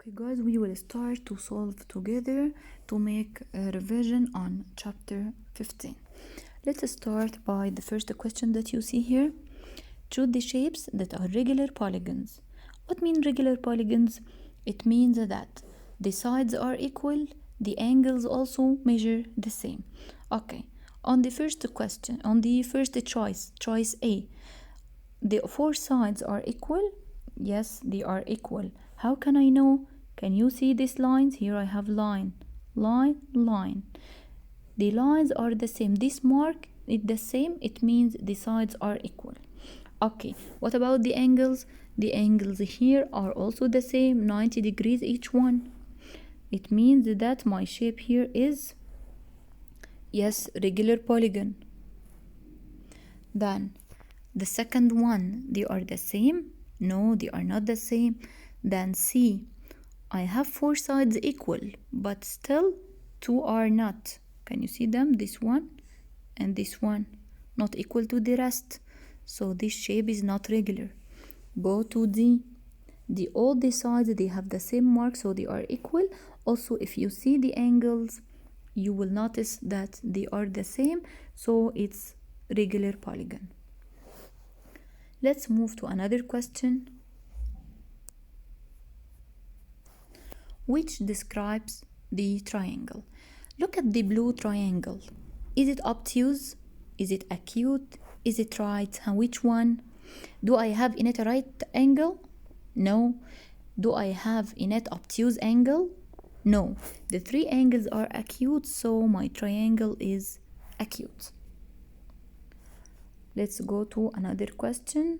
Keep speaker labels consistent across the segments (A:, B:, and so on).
A: Okay guys, we will start to solve together to make a revision on chapter 15. Let's start by the first question that you see here. Choose the shapes that are regular polygons. What mean regular polygons? It means that the sides are equal, the angles also measure the same. Okay, on the first question, on the first choice A, the four sides are equal. Yes, they are equal. How can I know? Can you see these lines? Here I have line, line, line. The lines are the same. This mark is the same. It means the sides are equal. Okay, what about the angles? The angles here are also the same, 90 degrees each one. It means that my shape here is, yes, regular polygon. Then the second one, they are the same? No, they are not the same. Then C, I have four sides equal, but still two are not. Can you see them? This one and this one, not equal to the rest. So this shape is not regular. Go to D. All the sides, they have the same mark, so they are equal. Also, if you see the angles, you will notice that they are the same, so it's regular polygon. Let's move to another question, which describes the triangle. Look at the blue triangle. Is it obtuse? Is it acute? Is it right? And which one? Do I have in it a right angle? No. Do I have in it obtuse angle? No. The three angles are acute, so my triangle is acute. Let's go to another question.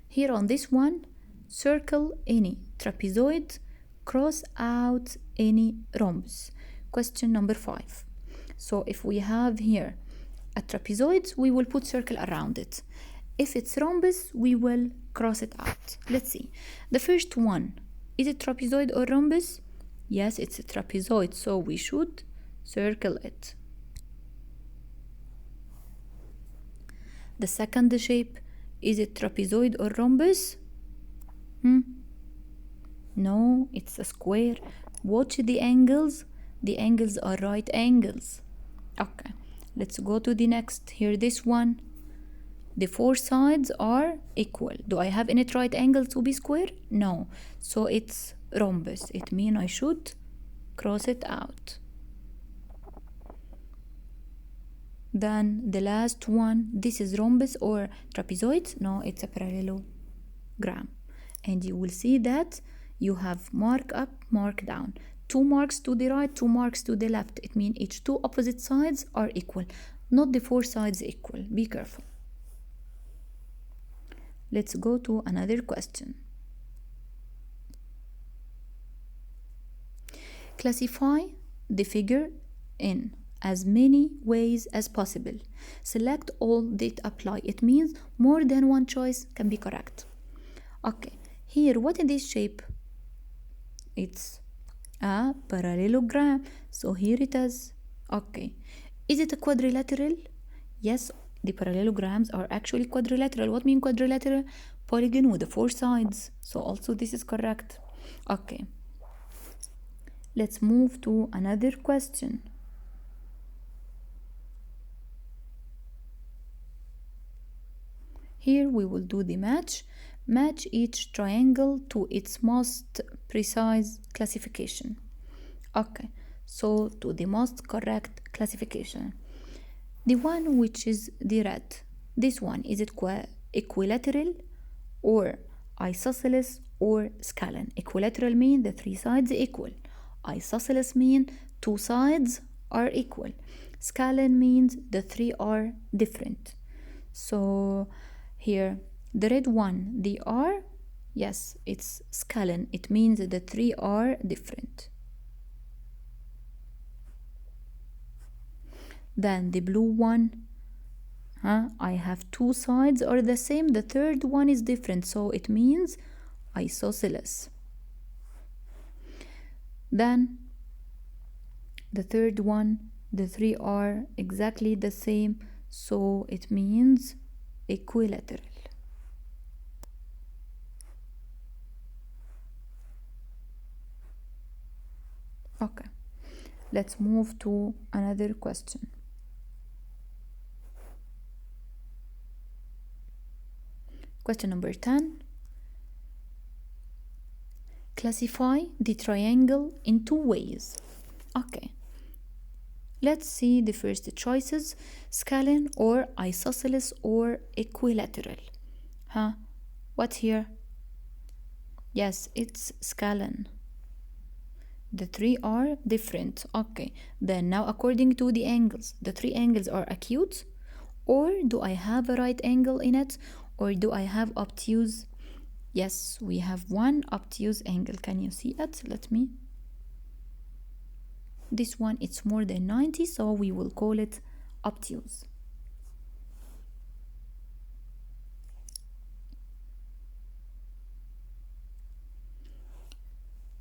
A: Here on this one, circle any trapezoid, cross out any rhombus. Question number 5. So if we have here a trapezoid, we will put circle around it. If it's rhombus, we will cross it out. Let's see. The first one, is it trapezoid or rhombus? Yes, it's a trapezoid, so we should circle it. The second shape, is it trapezoid or rhombus? No, it's a square. Watch the angles. The angles are right angles. Okay, let's go to the next. Here, this one. The four sides are equal. Do I have any right angle to be square? No. So it's rhombus. It means I should cross it out. Then the last one, this is rhombus or trapezoid? No, it's a parallelogram. And you will see that you have mark up, mark down. 2 marks to the right, 2 marks to the left. It means each two opposite sides are equal, not the four sides equal. Be careful. Let's go to another question. Classify the figure in as many ways as possible. Select all that apply. It means more than one choice can be correct. Okay, here, what is this shape? It's a parallelogram. So here it is. Okay, is it a quadrilateral? Yes, the parallelograms are actually quadrilateral. What mean quadrilateral? Polygon with the four sides. So also this is correct. Okay, let's move to another question. Here we will do the match. Match each triangle to its most precise classification. Okay, so to the most correct classification. The one which is the red, this one, is it equilateral or isosceles or scalene? Equilateral means the three sides equal. Isosceles means two sides are equal. Scalene means the three are different. So here, the red one, they are, yes, it's scalene. It means the three are different. Then the blue one, I have two sides are the same. The third one is different, so it means isosceles. Then the third one, the three are exactly the same, so it means equilateral. Okay, let's move to another question. Question number 10. Classify the triangle in two ways. Okay, let's see the first choices: scalene or isosceles or equilateral. What here? Yes, it's scalene. The three are different. Okay, then now according to the angles, the three angles are acute, or do I have a right angle in it, or do I have obtuse? Yes, we have one obtuse angle. Can you see it? Let me. This one, it's more than 90, so we will call it obtuse.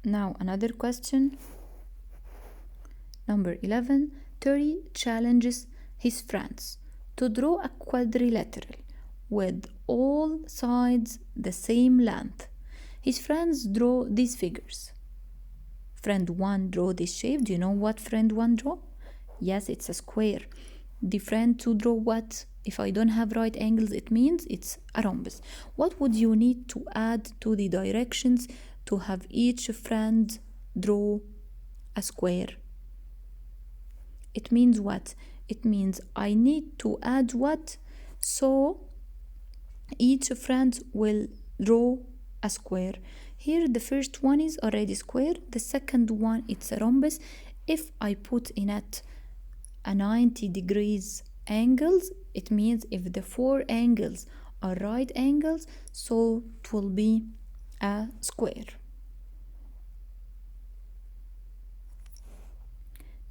A: Now another question. Number 11. Terry challenges his friends to draw a quadrilateral with all sides the same length. His friends draw these figures. Friend 1 draw this shape. Do you know what friend 1 draw? Yes, it's a square. The friend 2 draw what? If I don't have right angles, it means it's a rhombus. What would you need to add to the directions to have each friend draw a square? It means what? It means I need to add what? So each friend will draw a square. Here the first one is already square, the second one it's a rhombus. If I put in it a 90 degrees angles, it means if the four angles are right angles, so it will be a square.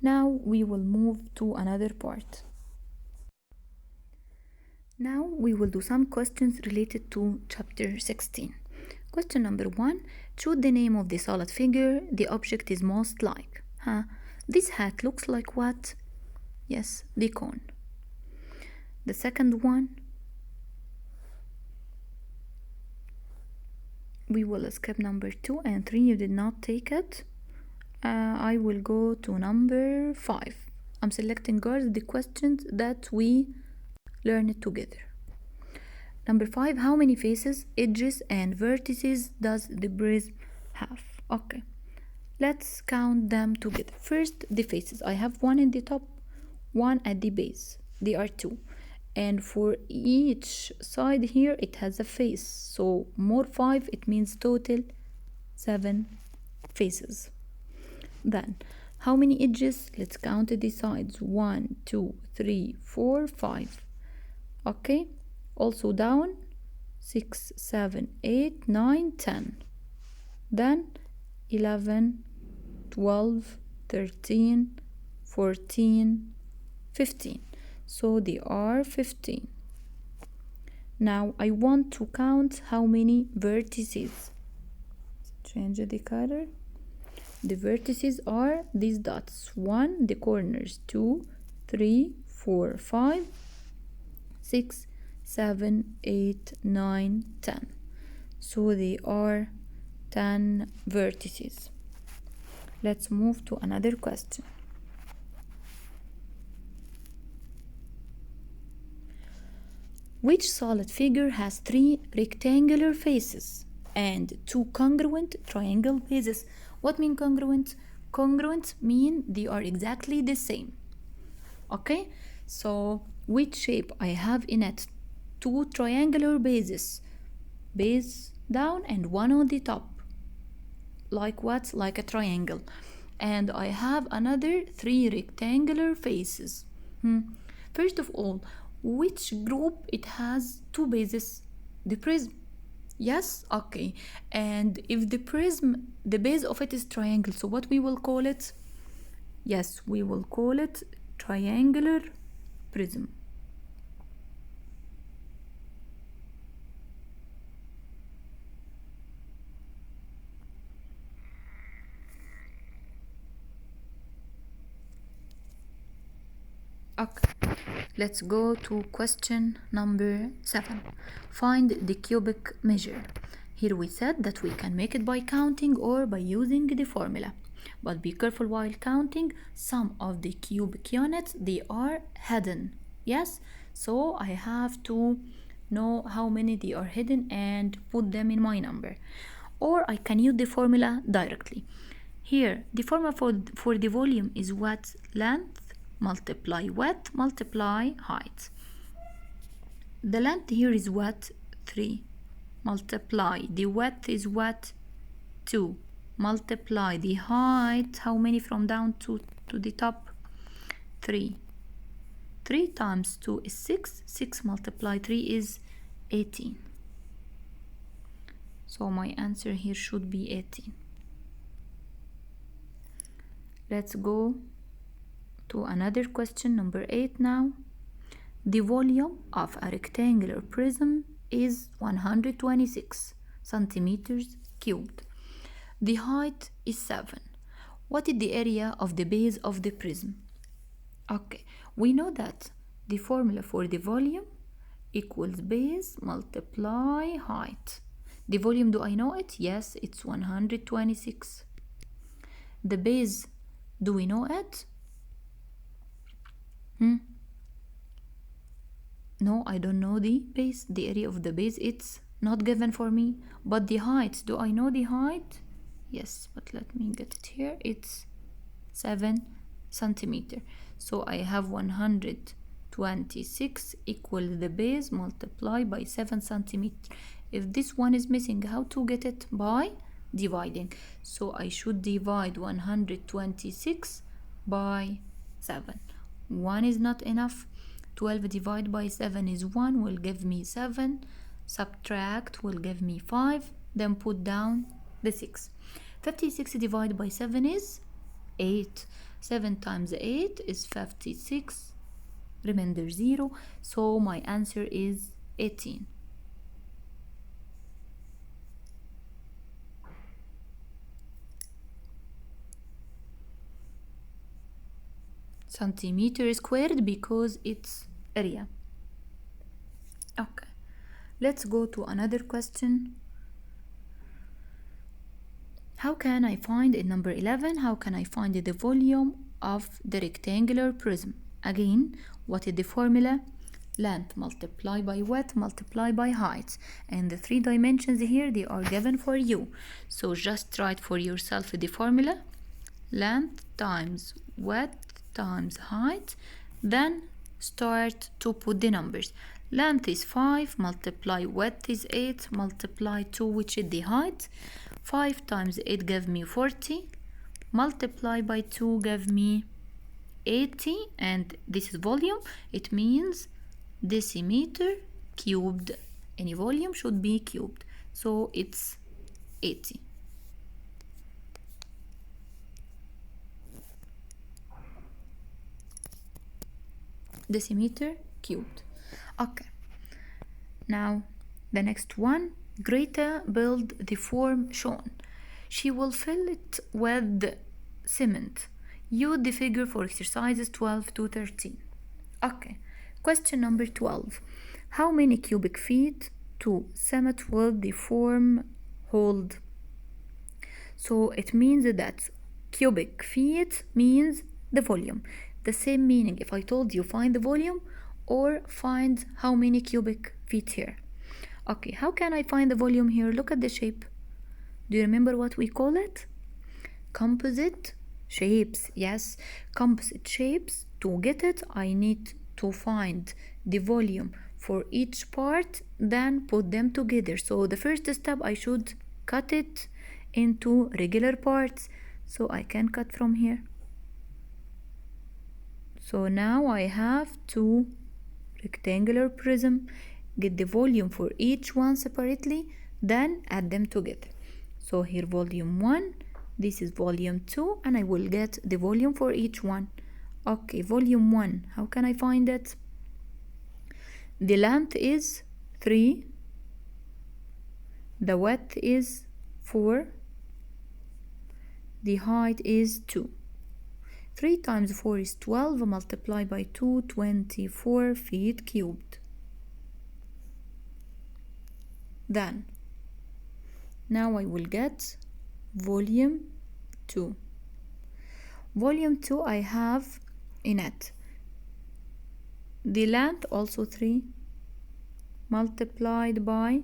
A: Now we will move to another part. Now we will do some questions related to chapter 16. Question number 1. Choose the name of the solid figure the object is most like. This hat looks like what? Yes, the cone. The second one, we will skip number 2 and 3. You did not take it. I will go to number 5. I'm selecting the questions that we learned together. Number 5. How many faces, edges, and vertices does the prism have? Okay, let's count them together. First, the faces. I have one in the top, one at the base. They are 2. And for each side here, it has a face. So more 5, it means total 7 faces. Then, how many edges? Let's count the sides. 1, 2, 3, 4, 5. Okay, also down 6, 7, 8, 9, 10. Then 11, 12, 13, 14, 15. So they are 15. Now I want to count how many vertices. Change the color. The vertices are these dots. 1, the corners. 2, 3, 4, 5, 6, 7, 8, 9, 10. So they are 10 vertices. Let's move to another question. Which solid figure has 3 rectangular faces and 2 congruent triangle bases? What mean congruent? Congruent mean they are exactly the same. Okay, so which shape I have in it? 2 triangular bases, base down and one on the top, like what? Like a triangle. And I have another 3 rectangular faces. First of all, which group it has 2 bases? The prism. Yes, okay. And if the prism, the base of it is triangle, so what we will call it? Yes, we will call it triangular prism. Okay, let's go to question number 7. Find the cubic measure. Here we said that we can make it by counting or by using the formula. But be careful while counting. Some of the cubic units, they are hidden. Yes? So I have to know how many they are hidden and put them in my number. Or I can use the formula directly. Here, the formula for the volume is what? Length multiply width multiply height. The length here is what? 3. Multiply the width is what? 2. Multiply the height, how many from down to the top? 3. 3 times 2 is 6. 6 multiply 3 is 18. So my answer here should be 18. Let's go to another question, number 8 now. The volume of a rectangular prism is 126 centimeters cubed. The height is 7. What is the area of the base of the prism? Okay, we know that the formula for the volume equals base multiply height. The volume, do I know it? Yes, it's 126. The base, do we know it? No, I don't know the base. The area of the base, it's not given for me. But the height, do I know the height? Yes, but let me get it here. It's 7 centimeter. So I have 126 equal the base multiplied by 7 centimeter. If this one is missing, how to get it? By dividing. So I should divide 126 by 7. 1 is not enough. 12 divided by 7 is 1, will give me 7. Subtract will give me 5. Then put down the 6. 56 divided by 7 is 8. 7 times 8 is 56. Remainder 0. So my answer is 18. Centimeter squared because it's area. Okay, let's go to another question. How can I find in number 11, how can I find the volume of the rectangular prism? Again, what is the formula? Length multiplied by width multiplied by height. And the 3 dimensions here, they are given for you. So just write for yourself the formula. Length times width times height. Then start to put the numbers. Length is 5, multiply width is 8, multiply 2, which is the height. 5 times 8 gave me 40, multiply by 2 gave me 80, and this is volume. It means decimeter cubed. Any volume should be cubed. So it's 80. Decimeter cubed. Okay, now the next one. Greta build the form shown. She will fill it with cement. Use the figure for exercises 12 to 13. Okay, question number 12. How many cubic feet to cement will the form hold? So it means that cubic feet means the volume. The same meaning if I told you find the volume or find how many cubic feet here. Okay, how can I find the volume here? Look at the shape. Do you remember what we call it? Composite shapes. Yes, composite shapes. To get it, I need to find the volume for each part, then put them together. So the first step, I should cut it into regular parts. So I can cut from here. So now I have 2 rectangular prism. Get the volume for each one separately, then add them together. So here volume 1, this is volume 2, and I will get the volume for each one. Okay, volume 1, how can I find it? The length is 3, the width is 4, the height is 2. 3 times 4 is 12, multiplied by 2, 24 feet cubed. Then Now I will get volume 2. Volume 2 I have in it the length also 3 multiplied by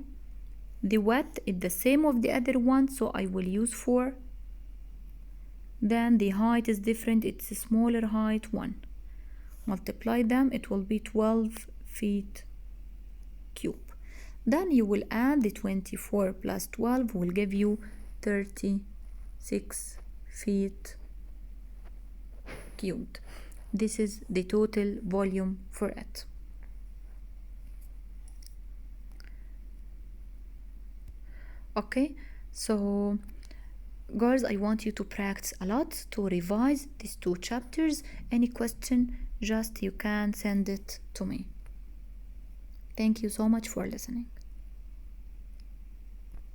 A: the width is the same of the other one, so I will use 4. Then the height is different, it's a smaller height 1. Multiply them, it will be 12 feet cube. Then you will add the 24 plus 12 will give you 36 feet cubed. This is the total volume for it. Okay, so girls, I want you to practice a lot to revise these 2 chapters. Any question, just you can send it to me. Thank you so much for listening.